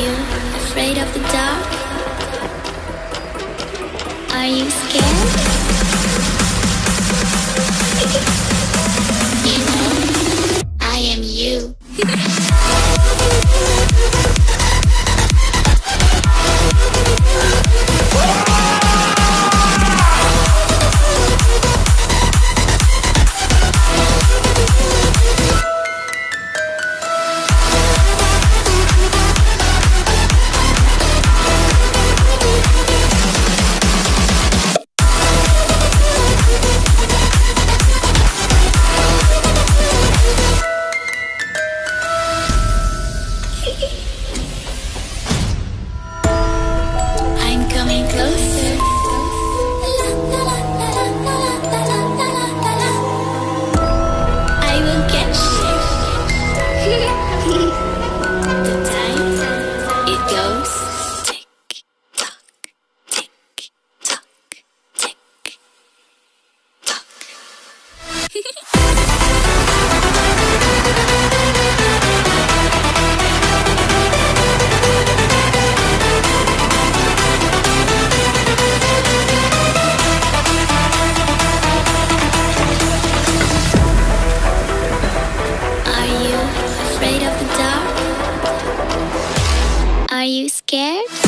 you afraid of the dark? Are you scared? You know, I am you. I'm coming closer. I will catch you. The time it goes tick tock, tick tock, tick tock. Are you afraid of the dark? Are you scared?